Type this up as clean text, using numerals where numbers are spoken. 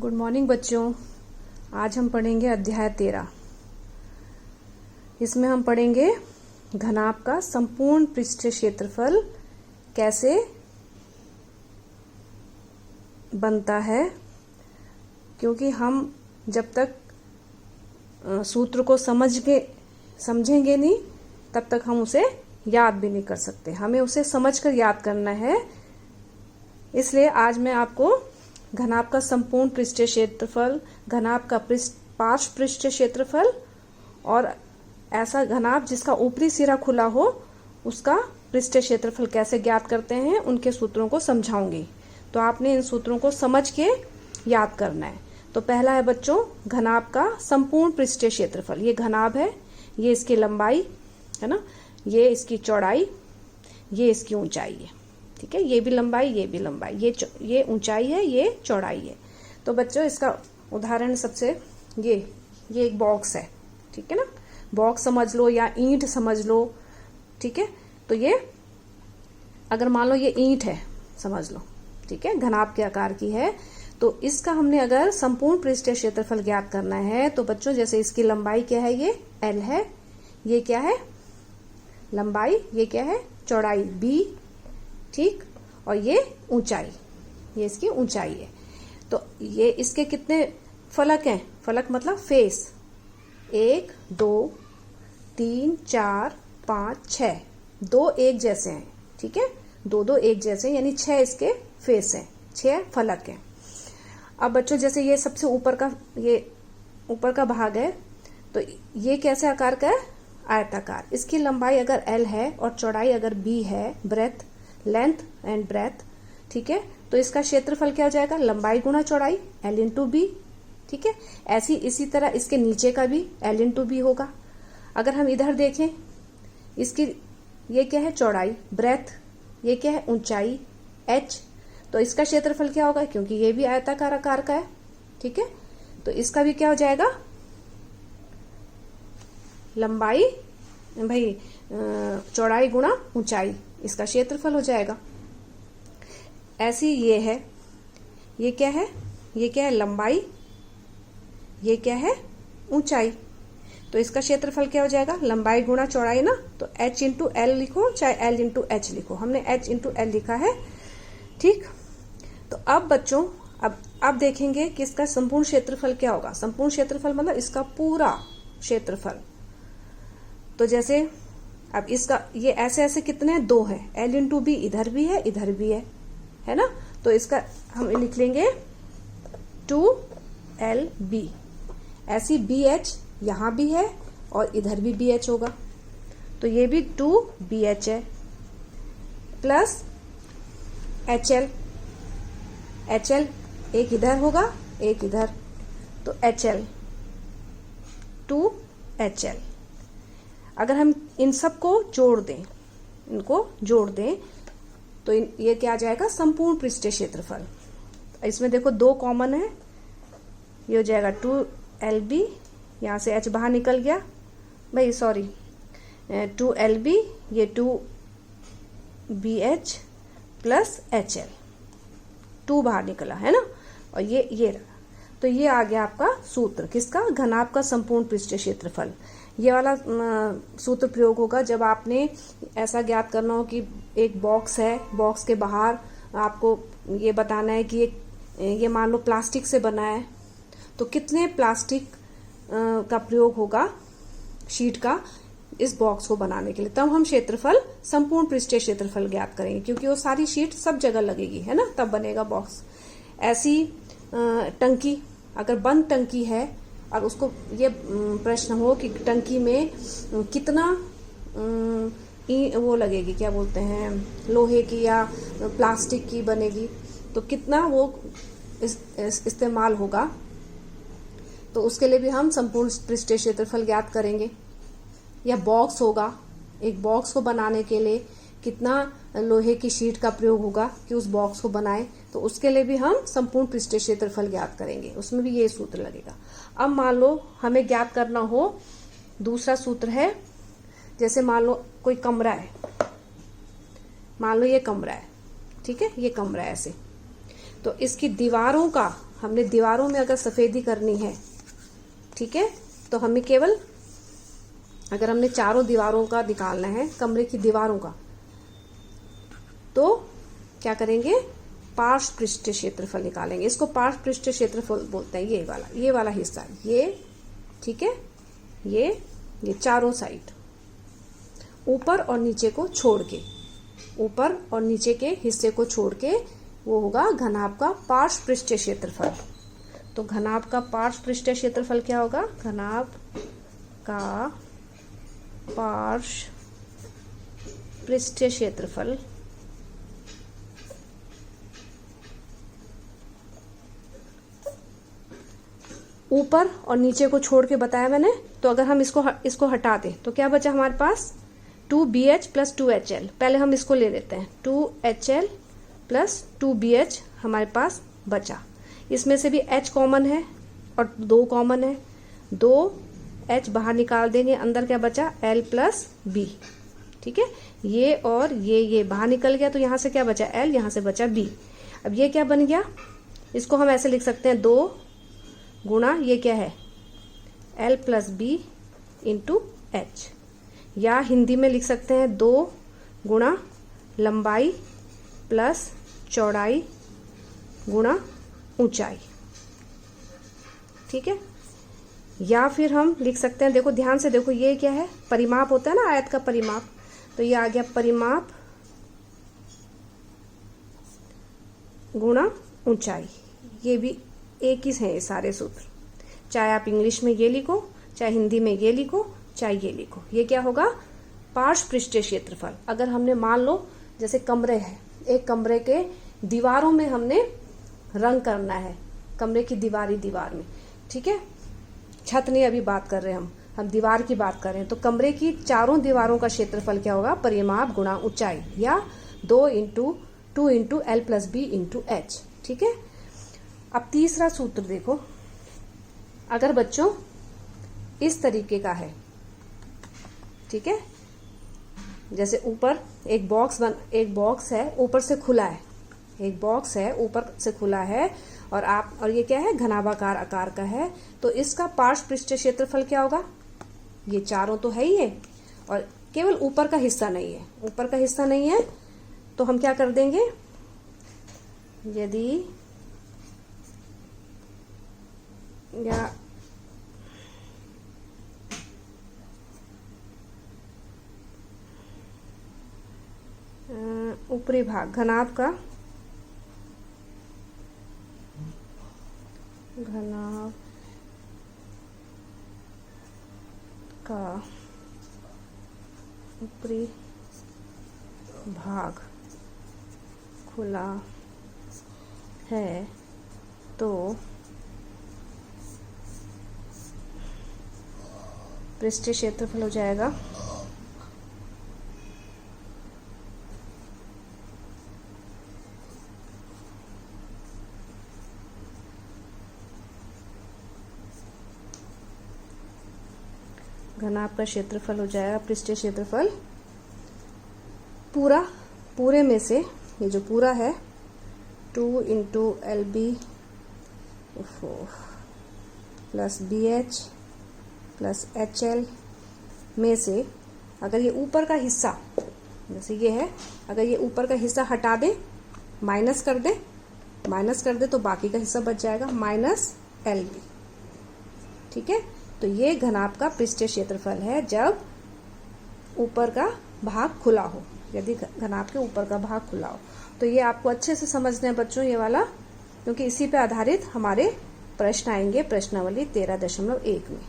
Good morning बच्चों। आज हम पढ़ेंगे अध्याय 13। इसमें हम पढ़ेंगे घनाभ का संपूर्ण पृष्ठीय क्षेत्रफल कैसे बनता है, क्योंकि हम जब तक सूत्र को समझेंगे नहीं तब तक हम उसे याद भी नहीं कर सकते। हमें उसे समझकर याद करना है। इसलिए आज मैं आपको घनाभ का संपूर्ण पृष्ठीय क्षेत्रफल, घनाभ का पार्श्व पृष्ठीय क्षेत्रफल और ऐसा घनाभ जिसका ऊपरी सिरा खुला हो उसका पृष्ठीय क्षेत्रफल कैसे ज्ञात करते हैं, उनके सूत्रों को समझाऊंगी। तो आपने इन सूत्रों को समझ के याद करना है। तो पहला है बच्चों घनाभ का संपूर्ण पृष्ठीय क्षेत्रफल। ये घनाभ है, ये इसकी लंबाई है ना, ये इसकी चौड़ाई, ये इसकी ऊंचाई है। ठीक है, ये भी लंबाई, ये भी लंबाई, ये ऊंचाई है, ये चौड़ाई है। तो बच्चों इसका उदाहरण सबसे ये एक बॉक्स है। ठीक है ना, बॉक्स समझ लो या ईंट समझ लो। ठीक है, तो ये अगर मान लो ये ईंट है समझ लो, ठीक है, घनाभ के आकार की है। तो इसका हमने अगर संपूर्ण पृष्ठीय क्षेत्रफल ज्ञात करना है तो बच्चों जैसे इसकी लंबाई क्या है, ये L है, ये क्या है लंबाई, ये क्या है चौड़ाई B, ठीक, और ये ऊंचाई, ये इसकी ऊंचाई है। तो ये इसके कितने फलक हैं, फलक मतलब फेस, 1 2 3 4 5 6, 2 एक जैसे हैं। ठीक है, 2 2 एक जैसे यानी 6 इसके फेस हैं, 6 फलक हैं। अब बच्चों जैसे ये सबसे ऊपर का भाग है, तो ये कैसे आकार का है, आयताकार। इसकी लंबाई अगर L है और चौड़ाई अगर B है, ब्रेथ, लेंथ एंड ब्रेथ, ठीक है, तो इसका क्षेत्रफल क्या हो जाएगा, लंबाई गुणा चौड़ाई L इंटू B। ठीक है, इसी तरह इसके नीचे का भी L इंटू B होगा। अगर हम इधर देखें, इसकी ये क्या है चौड़ाई, ब्रेथ, ये क्या है ऊंचाई H, तो इसका क्षेत्रफल क्या होगा, क्योंकि ये भी आयताकार आकार का है। ठीक है, तो इसका भी क्या हो जाएगा, लंबाई भाई चौड़ाई गुणा ऊंचाई, इसका क्षेत्रफल हो जाएगा। ऐसी ये है, ये क्या है, ये क्या है लंबाई, ये क्या है ऊंचाई, तो इसका क्षेत्रफल क्या हो जाएगा, लंबाई गुणा चौड़ाई ना, तो H इंटू L लिखो चाहे L इंटू H लिखो, हमने H इंटू L लिखा है। ठीक, तो अब बच्चों अब देखेंगे कि इसका संपूर्ण क्षेत्रफल क्या होगा। संपूर्ण क्षेत्रफल मतलब इसका पूरा क्षेत्रफल। तो जैसे अब इसका ये ऐसे कितने हैं, 2 है, L इंटू B इधर भी है इधर भी है ना, तो इसका हम लिख लेंगे 2LB। ऐसी BH यहां भी है और इधर भी BH होगा, तो ये भी 2BH है, प्लस HL एक इधर होगा एक इधर, तो HL 2HL। अगर हम इन सब को जोड़ दें, इनको जोड़ दें तो ये क्या आ जाएगा, संपूर्ण पृष्ठीय क्षेत्रफल। इसमें देखो 2 कॉमन है, ये हो जाएगा 2LB, यहाँ से H बाहर निकल गया भाई, सॉरी 2LB, ये 2BH प्लस HL, 2 बाहर निकला है ना, और ये रहा। तो ये आ गया आपका सूत्र, किसका, घनाभ का संपूर्ण पृष्ठीय क्षेत्रफल। ये वाला सूत्र प्रयोग होगा जब आपने ऐसा ज्ञात करना हो कि एक बॉक्स है, बॉक्स के बाहर आपको ये बताना है कि ये मान लो प्लास्टिक से बना है, तो कितने प्लास्टिक का प्रयोग होगा शीट का इस बॉक्स को बनाने के लिए, तब हम क्षेत्रफल संपूर्ण पृष्ठीय क्षेत्रफल ज्ञात करेंगे, क्योंकि वो सारी शीट सब जगह लगेगी है ना, तब बनेगा बॉक्स। ऐसी टंकी, अगर बंद टंकी है और उसको ये प्रश्न हो कि टंकी में कितना वो लगेगी, क्या बोलते हैं, लोहे की या प्लास्टिक की बनेगी, तो कितना वो इस्तेमाल होगा, तो उसके लिए भी हम संपूर्ण पृष्ठीय क्षेत्रफल ज्ञात करेंगे। या बॉक्स होगा, एक बॉक्स को बनाने के लिए कितना लोहे की शीट का प्रयोग होगा कि उस बॉक्स को बनाए, तो उसके लिए भी हम संपूर्ण पृष्ठीय क्षेत्रफल ज्ञात करेंगे, उसमें भी ये सूत्र लगेगा। अब मान लो हमें ज्ञात करना हो, दूसरा सूत्र है, जैसे मान लो कोई कमरा है, मान लो ये कमरा है, ठीक है, ये कमरा है ऐसे, तो इसकी दीवारों का हमने दीवारों में अगर सफेदी करनी है, ठीक है, तो हमें केवल अगर हमने चारों दीवारों का निकालना है, कमरे की दीवारों का, तो क्या करेंगे, पार्श्व पृष्ठीय क्षेत्रफल निकालेंगे। इसको पार्श्व पृष्ठीय क्षेत्रफल बोलते हैं, ये वाला हिस्सा, ये, ठीक है, ये चारों साइड ऊपर और नीचे को छोड़ के, ऊपर और नीचे के हिस्से को छोड़ के वो होगा घनाभ का पार्श्व पृष्ठीय क्षेत्रफल। तो घनाभ का पार्श्व पृष्ठीय क्षेत्रफल क्या होगा, घनाभ का पार्श्व पृष्ठीय क्षेत्रफल ऊपर और नीचे को छोड़ के बताया मैंने। तो अगर हम इसको हटा दें तो क्या बचा हमारे पास, 2BH प्लस 2HL। पहले हम इसको ले लेते हैं, 2HL प्लस 2BH हमारे पास बचा। इसमें से भी H कॉमन है और 2 कॉमन है, 2H बाहर निकाल देंगे, अंदर क्या बचा, L प्लस B, ठीक है। ये और ये बाहर निकल गया, तो यहाँ से क्या बचा, L, यहाँ से बचा B। अब ये क्या बन गया, इसको हम ऐसे लिख सकते हैं, 2 गुणा ये क्या है, L plus B into H, या हिंदी में लिख सकते हैं 2 गुणा लंबाई प्लस चौड़ाई गुणा ऊंचाई, ठीक है। या फिर हम लिख सकते हैं, देखो ध्यान से देखो, ये क्या है, परिमाप होता है ना, आयत का परिमाप, तो ये आ गया परिमाप गुणा ऊंचाई। ये भी एक ही है, ये सारे सूत्र, चाहे आप इंग्लिश में ये लिखो, चाहे हिंदी में ये लिखो, चाहे ये लिखो, ये क्या होगा, पार्श्व पृष्ठीय क्षेत्रफल। अगर हमने मान लो जैसे कमरे है, एक कमरे के दीवारों में हमने रंग करना है, कमरे की दीवार में, ठीक है, छत नहीं अभी बात कर रहे हैं हम दीवार की बात कर रहे हैं। तो कमरे की चारों दीवारों का क्षेत्रफल क्या होगा, परिमाप गुणा ऊंचाई, या 2 into L plus B into H, ठीक है। अब तीसरा सूत्र देखो, अगर बच्चों इस तरीके का है, ठीक है, जैसे ऊपर एक बॉक्स है, ऊपर से खुला है, एक बॉक्स है ऊपर से खुला है, और ये क्या है, घनाभाकार आकार का है, तो इसका पार्श्व पृष्ठीय क्षेत्रफल क्या होगा, ये चारों तो है ही है, और केवल ऊपर का हिस्सा नहीं है, तो हम क्या कर देंगे, यदि या ऊपरी भाग घनाभ का ऊपरी भाग खुला है, तो पृष्ठीय क्षेत्रफल हो जाएगा घनाभ का क्षेत्रफल हो जाएगा, पृष्ठीय क्षेत्रफल पूरे में से, ये जो पूरा है, 2 into LB plus BH plus HL में से, अगर ये ऊपर का हिस्सा जैसे ये है, अगर ये ऊपर का हिस्सा हटा दे, माइनस कर दे तो बाकी का हिस्सा बच जाएगा माइनस LB, ठीक है। तो ये घनाभ का पृष्ठीय क्षेत्रफल है जब ऊपर का भाग खुला हो, यदि घनाभ के ऊपर का भाग खुला हो। तो ये आपको अच्छे से समझना है बच्चों, ये वाला, क्योंकि इसी पे आधारित हमारे प्रश्न आएंगे प्रश्नावली 13.1 में।